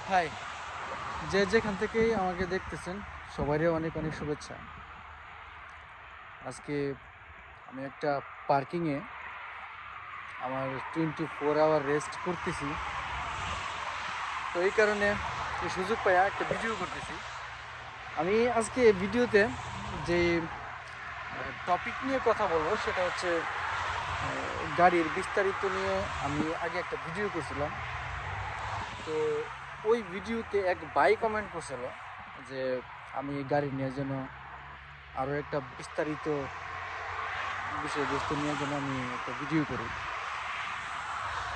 High, যে যেখান থেকেই আমাকে দেখতেছেন সবারই অনেক অনেক শুভেচ্ছা। আজকে আমি একটা পার্কিংয়ে আমার 24 আওয়ার রেস্ট করতেছি। তো এই কারণে এই সুযোগ পাইয়া একটা ভিডিও করতেছি। আমি আজকে ভিডিওতে যে টপিক নিয়ে কথা বলবো সেটা হচ্ছে গাড়ির বিস্তারিত নিয়ে। আমি আগে একটা ভিডিও করছিলাম, তো ওই ভিডিওতে এক ভাই কমেন্ট করছিল যে আমি গাড়ি নিয়ে যেন আরও একটা বিস্তারিত বিষয়বস্তু নিয়ে যেন আমি একটা ভিডিও করি।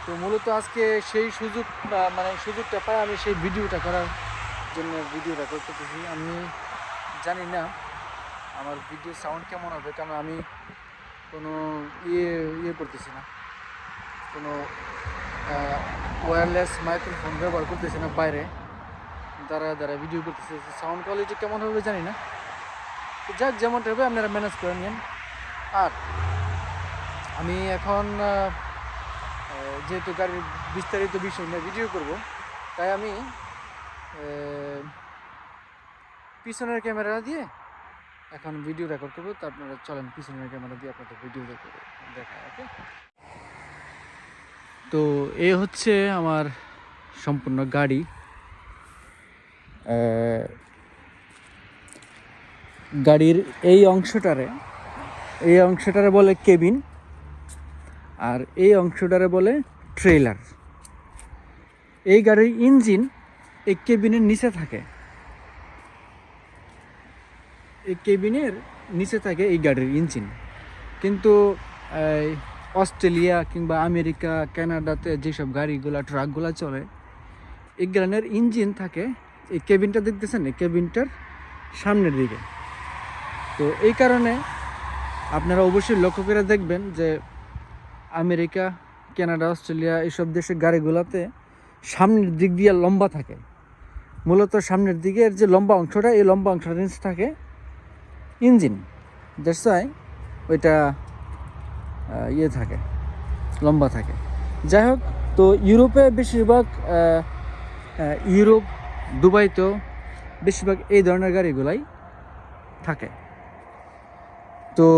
তো মূলত আজকে সেই সুযোগ সুযোগটা পাই আমি সেই ভিডিওটা করার জন্য ভিডিওটা করতেছি। আমি জানি না আমার ভিডিও সাউন্ড কেমন হবে, কারণ আমি কোনো ইয়ে ইয়ে করতেছি না, কোনো ওয়্যারলেস মাইক্রোফোন ব্যবহার করতেছি না, বাইরে দ্বারা ভিডিও করতেছি। সাউন্ড কোয়ালিটি কেমন হবে জানি না, তো যাক যেমনটা হবে আপনারা ম্যানেজ করে নিন। আর আমি এখন যেহেতু গাড়ির বিস্তারিত বিষয় নিয়ে ভিডিও করব, তাই আমি পিছনের ক্যামেরা দিয়ে এখন ভিডিও রেকর্ড করবো। তো আপনারা চলেন পিছনের ক্যামেরা দিয়ে আপনাদের ভিডিও দেখায়। ওকে, তো এ হচ্ছে আমার সম্পূর্ণ গাড়ি। গাড়ির এই অংশটারে বলে কেবিন, আর এই অংশটারে বলে ট্রেলার। এই গাড়ির ইঞ্জিন এই কেবিনের নিচে থাকে, এই কেবিনের নিচে থাকে এই গাড়ির ইঞ্জিন। কিন্তু অস্ট্রেলিয়া কিংবা আমেরিকা, কানাডাতে যেসব গাড়িগুলা ট্রাকগুলা চলে, এই গাড়ির ইঞ্জিন থাকে এই কেবিনটা দেখতেছেন, এই কেবিনটার সামনের দিকে। তো এই কারণে আপনারা অবশ্যই লক্ষ্য করে দেখবেন যে আমেরিকা, কানাডা, অস্ট্রেলিয়া এইসব দেশের গাড়িগুলোতে সামনের দিক দিয়ে লম্বা থাকে। মূলত সামনের দিকের যে লম্বা অংশটা, এই লম্বা অংশটার নিচে থাকে ইঞ্জিন। দ্যাটস ওয়াই ওইটা ইয়ে থাকে, লম্বা থাকে। যাই হোক, তো ইউরোপে বেশিরভাগ ইউরোপ, দুবাইতেও বেশিরভাগ এই ধরনের গাড়িগুলাই থাকে। তো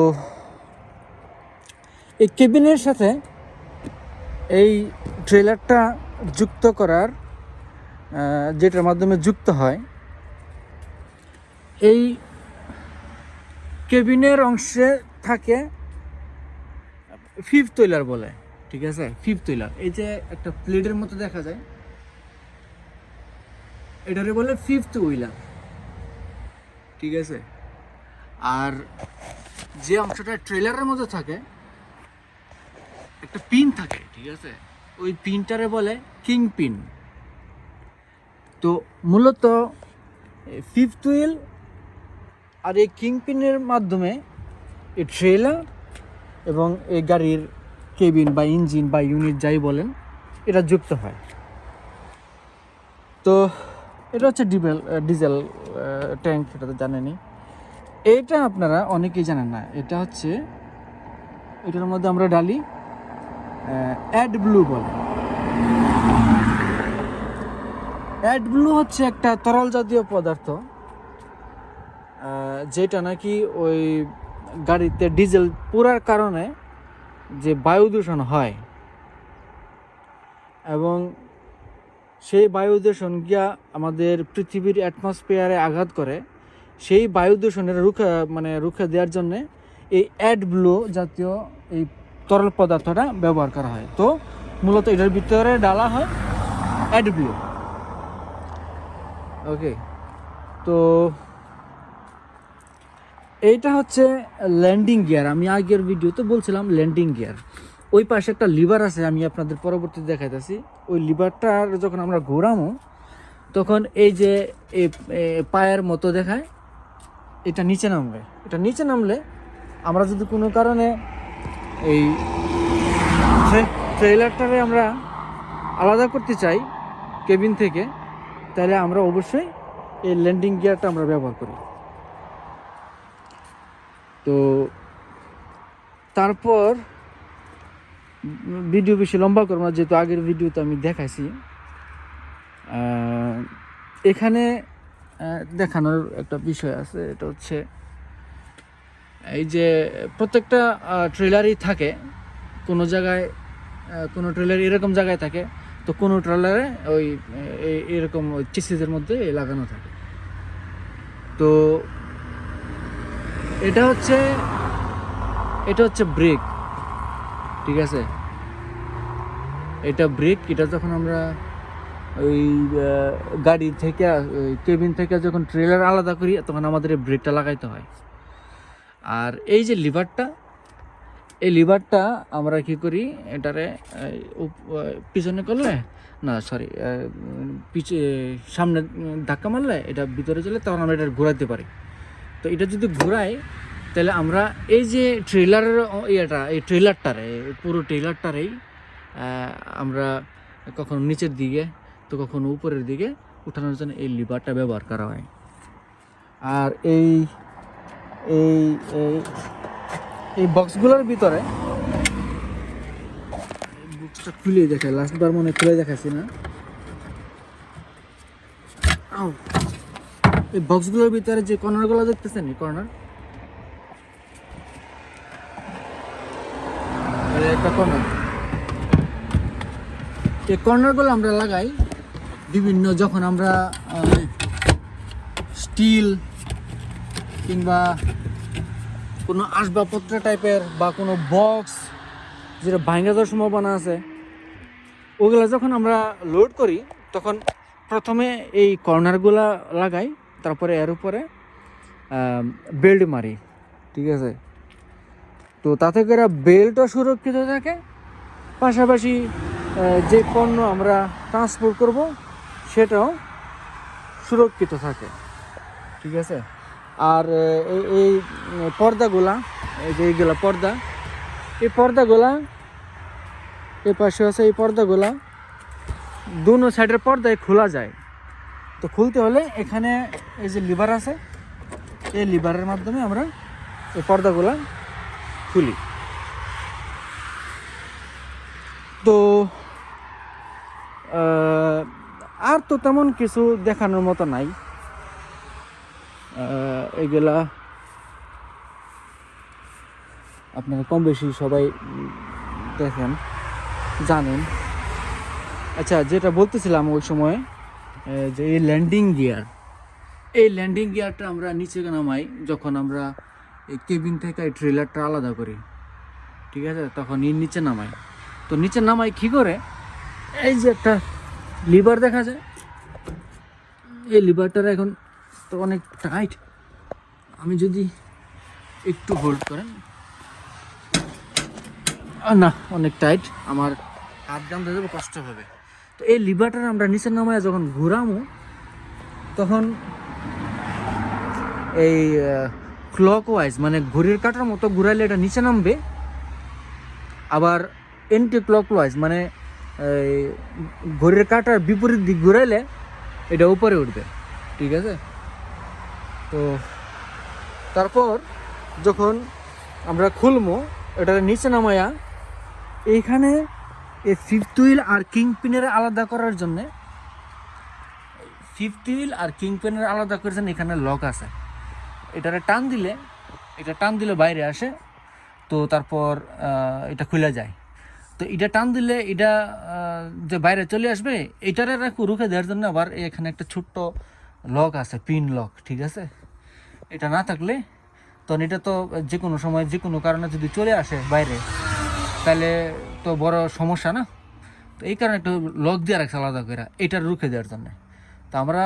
এই কেবিনের সাথে এই ট্রেলারটা যুক্ত করার, যেটার মাধ্যমে যুক্ত হয়, এই কেবিনের অংশে থাকে ফিফথ হুইলার বলে। ঠিক আছে, ফিফথ হুইলার। এই যে একটা প্লেটের মতো দেখা যায়, এটারে বলে ফিফথ হুইলার। ঠিক আছে, আর যে অংশটা ট্রেলারের মধ্যে থাকে একটা পিন থাকে, ঠিক আছে, ওই পিনটারে বলে কিং পিন। তো মূলত ফিফথ হুইল আর এই কিং পিনের মাধ্যমে এই ট্রেলার এবং এই গাড়ির কেবিন বা ইঞ্জিন বা ইউনিট যাই বলেন, এটা যুক্ত হয়। তো এটা হচ্ছে ডিজেল ট্যাঙ্ক, এটা তো জানেনই। এটা আপনারা অনেকেই জানেন না। এটা হচ্ছে, এটার মধ্যে আমরা ডালি অ্যাড ব্লু বলে। অ্যাড ব্লু হচ্ছে একটা তরল জাতীয় পদার্থ, যেটা নাকি ওই গাড়িতে ডিজেল পোড়ার কারণে যে বায়ু দূষণ হয়, এবং সেই বায়ু দূষণ গিয়া আমাদের পৃথিবীর অ্যাটমসফিয়ারে আঘাত করে, সেই বায়ু দূষণের রুখে দেওয়ার জন্যে এই অ্যাড ব্লু জাতীয় এই তরল পদার্থটা ব্যবহার করা হয়। তো মূলত এটার ভিতরে ডালা হয় অ্যাড ব্লু। ওকে, তো এইটা হচ্ছে ল্যান্ডিং গিয়ার। আমি আগের ভিডিওতে বলছিলাম ল্যান্ডিং গিয়ার। ওই পাশে একটা লিভার আছে, আমি আপনাদের পরবর্তীতে দেখাইতেছি। ওই লিভারটার যখন আমরা ঘোরামো, তখন এই যে পায়ের মতো দেখায়, এটা নিচে নামবে। এটা নিচে নামলে আমরা যদি কোনো কারণে এই ট্রেলারটারে আমরা আলাদা করতে চাই কেবিন থেকে, তাহলে আমরা অবশ্যই এই ল্যান্ডিং গিয়ারটা আমরা ব্যবহার করি। তো তারপর ভিডিও বেশি লম্বা করবো না, যেহেতু আগের ভিডিওতে আমি দেখাইছি। এখানে দেখানোর একটা বিষয় আছে, এটা হচ্ছে এই যে প্রত্যেকটা ট্রেলারই থাকে কোনো জায়গায়, কোনো ট্রেলার এরকম জায়গায় থাকে, তো কোনো ট্রেলারে ওই এরকম ওই চেসিসের মধ্যে লাগানো থাকে। তো এটা হচ্ছে ব্রেক, ঠিক আছে। এটা ব্রেক, এটা যখন আমরা ওই গাড়ি থেকে কেবিন থেকে যখন ট্রেলার আলাদা করি তখন আমাদের এই ব্রেকটা লাগাইতে হয়। আর এই যে লিভারটা, এই লিভারটা আমরা কি করি, এটারে পিছনে করলে না সরি সামনে ধাক্কা মারলে এটা ভিতরে চলে, তখন আমরা এটা ঘোরাতে পারি। তো এটা যদি ঘোরাই তাহলে আমরা এই যে ট্রেলারের এই ট্রেলারটারে পুরো ট্রেলারটারেই আমরা কখনো নিচের দিকে তো কখনো উপরের দিকে উঠানোর জন্য এই লিভারটা ব্যবহার করা হয়। আর এই এই এই বক্সগুলোর ভিতরে বক্সটা খুলে দেখায়, লাস্টবার মনে খুলে দেখাচ্ছি না। এই বক্সগুলোর ভিতরে যে কর্নারগুলো দেখতেছেন, এই কর্নার, একটা কর্নার, এই কর্নারগুলো আমরা লাগাই বিভিন্ন, যখন আমরা স্টিল কিংবা কোনো আসবাবপত্র টাইপের বা কোনো বক্স যেটা ভাঙা যাওয়ার সম্ভাবনা আছে, ওগুলো যখন আমরা লোড করি তখন প্রথমে এই কর্নারগুলা লাগাই, তারপরে এর উপরে বেল্ট মারি, ঠিক আছে। তো তাতে করে বেল্টও সুরক্ষিত থাকে, পাশাপাশি যে পণ্য আমরা ট্রান্সপোর্ট করব সেটাও সুরক্ষিত থাকে, ঠিক আছে। আর এই পর্দাগুলা, এই যে এইগুলা পর্দা, এই পর্দাগুলা এই পাশে আছে, এই পর্দাগুলা দুনো সাইডের পর্দায় খোলা যায়। তো খুলতে হলে এখানে এই যে লিভার আছে, এই লিভারের মাধ্যমে আমরা এই পর্দাগুলা খুলি। তো আর তো তেমন কিছু দেখানোর মতো নাই। এগুলা আপনারা কম বেশি সবাই দেখেন, জানেন। আচ্ছা, যেটা বলতেছিলাম ওই সময় যে এই ল্যান্ডিং গিয়ারটা আমরা নিচে নামাই যখন আমরা এই কেবিন থেকে এই ট্রেলারটা আলাদা করি, ঠিক আছে, তখন এর নিচে নামাই। তো নিচে নামাই কী করে, এই যে একটা লিভার দেখা যায়, এই লিভারটার এখন তো অনেক টাইট, আমি যদি একটু হোল্ড করেন, না অনেক টাইট, আমার হাত গামতে যাবো, কষ্ট হবে। তো এই লিভারটা আমরা নিচে নামায় যখন ঘুরামো তখন এই ক্লকওয়াইজ মানে ঘড়ির কাঁটার মতো ঘুরাইলে এটা নিচে নামবে, আবার এন্টি ক্লকওয়াইজ মানে ঘড়ির কাঁটার বিপরীত দিক ঘুরাইলে এটা উপরে উঠবে, ঠিক আছে। তো তারপর যখন আমরা খুলবো এটা নিচে নামায়া, এইখানে এই ফিফথ হুইল আর কিং পিনের আলাদা করার জন্যে, ফিফথ হুইল আর কিং পিনের আলাদা করার জন্য এখানে লক আছে, এটারে টান দিলে বাইরে আসে, তো তারপর এটা খুলে যায়। তো এটা টান দিলে এটা যে বাইরে চলে আসবে, এটারে রুখে দেওয়ার জন্য আবার এখানে একটা ছোট্ট লক আছে, পিন লক, ঠিক আছে। এটা না থাকলে তখন এটা তো যে কোনো সময় যে কোনো কারণে যদি চলে আসে বাইরে, তাহলে তো বড় সমস্যা না। তো এই কারণে একটু লক দিয়ে রাখছে আলাদা করে, এটা রুখে দেওয়ার জন্য। তো আমরা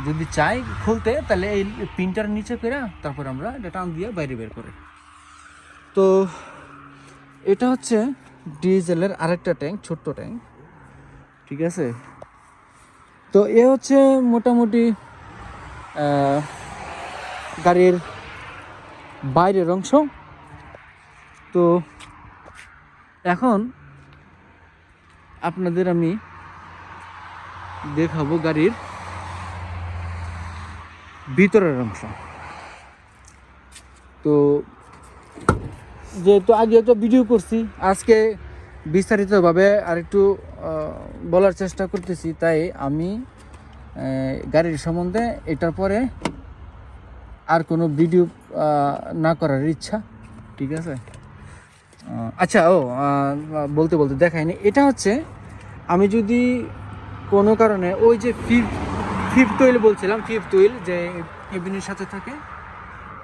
যদি চাই খুলতে, তাহলে এই পিনটার নিচে করে তারপর আমরা এটা টান দিয়ে বাইরে বের করে। তো এটা হচ্ছে ডিজেলের আরেকটা ট্যাঙ্ক, ছোট্ট ট্যাঙ্ক, ঠিক আছে। তো এ হচ্ছে মোটামুটি গাড়ির বাইরের অংশ। তো এখন আপনাদের আমি দেখাবো গাড়ির ভিতরের অংশ। তো যেহেতু আগে তো ভিডিও করছি, আজকে বিস্তারিতভাবে আরেকটু বলার চেষ্টা করতেছি, তাই আমি গাড়ির সম্বন্ধে এটার পরে আর কোনো ভিডিও না করার ইচ্ছা। ঠিক আছে। আচ্ছা, বলতে বলতে দেখায়নি, এটা হচ্ছে আমি যদি কোনো কারণে ওই যে ফিফথ হুইল বলছিলাম, ফিফথ হুইল যে কেবিনের সাথে থাকে,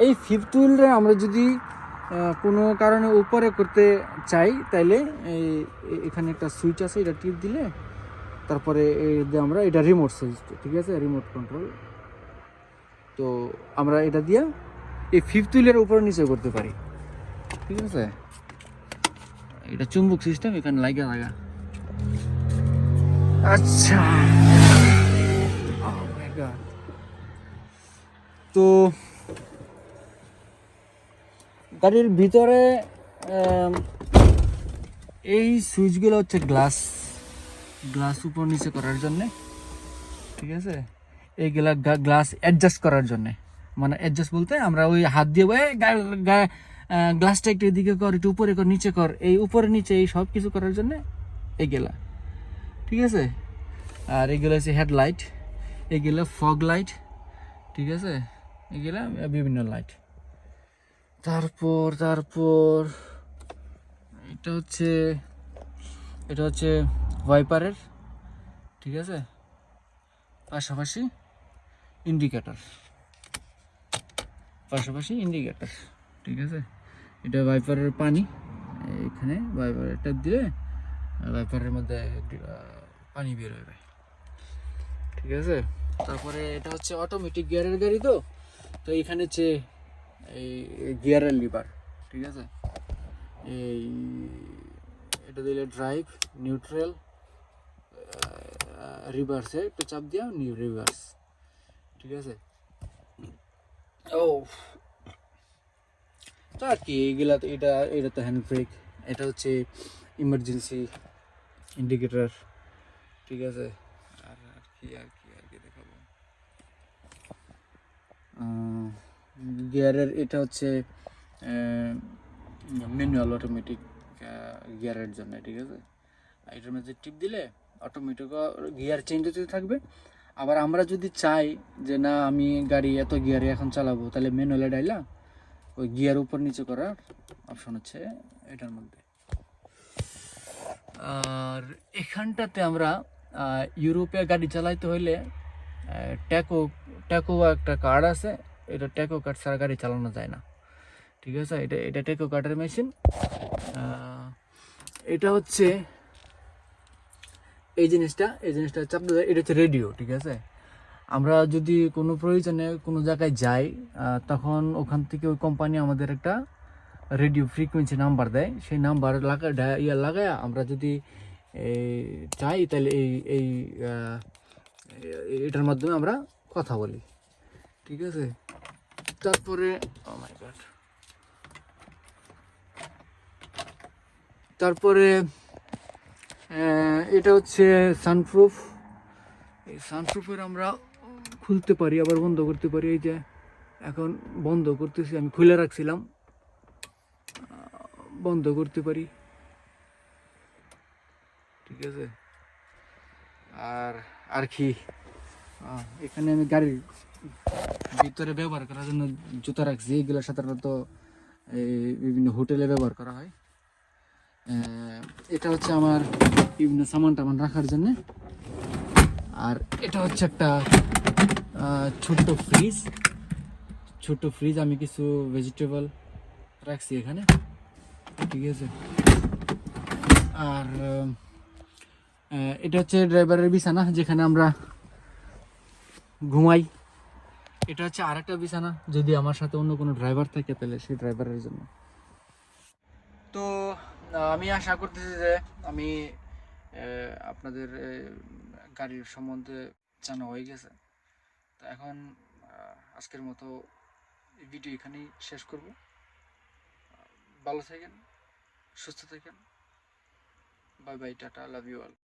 এই ফিফথ হুইলটা আমরা যদি কোনো কারণে উপরে করতে চাই, তাইলে এখানে একটা সুইচ আছে, এটা টিপ দিলে তারপরে আমরা এটা রিমোট সুইচ, ঠিক আছে, রিমোট কন্ট্রোল। তো আমরা এটা দিয়ে এই ফিফথ হুইলের উপরে নিচে করতে পারি। ঠিক আছে, এটা চুম্বক সিস্টেম, এখানে লাগা। আচ্ছা, তো গাড়ির ভিতরে এই সুইচগুলো হচ্ছে গ্লাস উপর নিচে করার জন্যে। ঠিক আছে, এইগুলা গ্লাস অ্যাডজাস্ট করার জন্যে, মানে অ্যাডজাস্ট বলতে আমরা ওই হাত দিয়ে গ্লাসটা একটু এদিকে কর, একটু উপরে কর, নিচে কর, এই উপরে নিচে এই সব কিছু করার জন্যে এইগুলা। ঠিক আছে, আর এগুলো হচ্ছে হেডলাইট, এগুলো ফগ লাইট। ঠিক আছে, এগুলা বিভিন্ন লাইট। তারপর এটা হচ্ছে ওয়াইপারের। ঠিক আছে, পাশাপাশি ইন্ডিকেটর। ঠিক আছে, এটা ওয়াইপারের পানি, এখানে ওয়াইপারটা দিলে ওয়াইপারের মধ্যে পানি বের হবে। ঠিক আছে, তারপরে এটা হচ্ছে অটোমেটিক গিয়ারের গাড়ি, তো এখানে হচ্ছে এই গিয়ারের লিভার। ঠিক আছে, এই এটা দিলে ড্রাইভ, নিউট্রাল, রিভার্সে একটু চাপ দিয়া রিভার্স। ঠিক আছে, তো আর কি এইগুলা, তো এটা তো হ্যান্ড ব্রেক, এটা হচ্ছে ইমার্জেন্সি ইন্ডিকেটর। ঠিক আছে, আর কি দেখাবো, গিয়ারের এটা হচ্ছে ম্যানুয়াল অটোমেটিক গিয়ারের জন্য। ঠিক আছে, এটার মধ্যে টিপ দিলে অটোমেটিক গিয়ার চেঞ্জ হতে থাকবে। আবার আমরা যদি চাই যে না, আমি গাড়ি এত গিয়ারে এখন চালাবো, তাহলে ম্যানুয়ালে ডাইলা ওই গিয়ার উপর নিচে করার অপশন হচ্ছে এটার মধ্যে। আর এখানটাতে আমরা ইউরোপে গাড়ি চালাইতে হইলে ট্যাকো একটা কার্ড আছে, এটা ট্যাকো কার্ড ছাড়া গাড়ি চালানো যায় না। ঠিক আছে, এটা ট্যাকো কার্ডের মেশিন। এটা হচ্ছে এই জিনিসটা চাপ দেয়, এটা হচ্ছে রেডিও। ঠিক আছে, আমরা যদি কোনো প্রয়োজনে কোনো জায়গায় যাই, তখন ওখান থেকে ওই কোম্পানি আমাদের একটা রেডিও ফ্রিকোয়েন্সি নাম্বার দেয়, সেই নাম্বার লাগায় আমরা যদি চাই, তাহলে এই এটার মাধ্যমে আমরা কথা বলি। ঠিক আছে, তারপরে এটা হচ্ছে সানপ্রুফ। এই সানপ্রুফের আমরা খুলতে পারি, আবার বন্ধ করতে পারি। এই যে এখন বন্ধ করতেছি, আমি খুলে রাখছিলাম, বন্ধ করতে পারি। ঠিক আছে, আর কি, এখানে আমি গাড়ির ভিতরে ব্যবহার করার জন্য জুতা রাখছি, এগুলো সাধারণত এই বিভিন্ন হোটেলে ব্যবহার করা হয়। এটা হচ্ছে আমার বিভিন্ন সামান টামান রাখার জন্য। আর এটা হচ্ছে একটা ছোট্ট ফ্রিজ, আমি কিছু ভেজিটেবল রাখছি এখানে। ঠিক আছে, আর এটা হচ্ছে ড্রাইভারের বিছানা, যেখানে আমরা ঘুমাই। এটা হচ্ছে আরেকটা বিছানা, যদি আমার সাথে অন্য কোনো ড্রাইভার থাকে তাহলে সেই ড্রাইভারের জন্য। তো আমি আশা করতেছি যে আমি আপনাদের গাড়ির সম্বন্ধে জানা হয়ে গেছে। তো এখন আজকের মতো ভিডিও এখানেই শেষ করব। ভালো থাকেন, সুস্থ থাকেন, bye bye, tata, love you all.